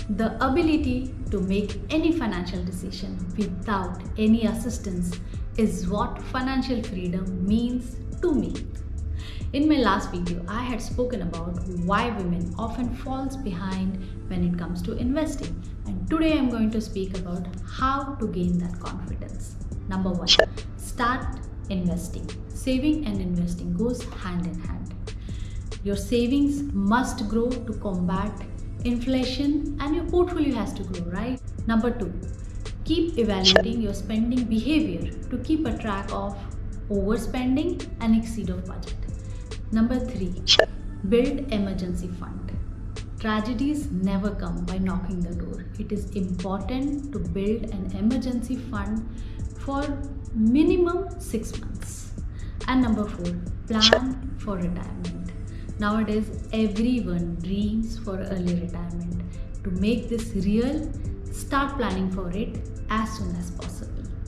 The ability to make any financial decision without any assistance is what financial freedom means to me. In my last video, I had spoken about why women often falls behind when it comes to investing, and today I'm going to speak about how to gain that confidence. Number one, start investing. Saving and investing goes hand in hand. Your savings must grow to combat inflation and your portfolio has to grow, right? Number two, keep evaluating your spending behavior to keep a track of overspending and exceed of budget. Number three, build emergency fund. Tragedies never come by knocking the door. It is important to build an emergency fund for minimum 6 months. And number four, plan for retirement. Nowadays, everyone dreams for early retirement. To make this real, start planning for it as soon as possible.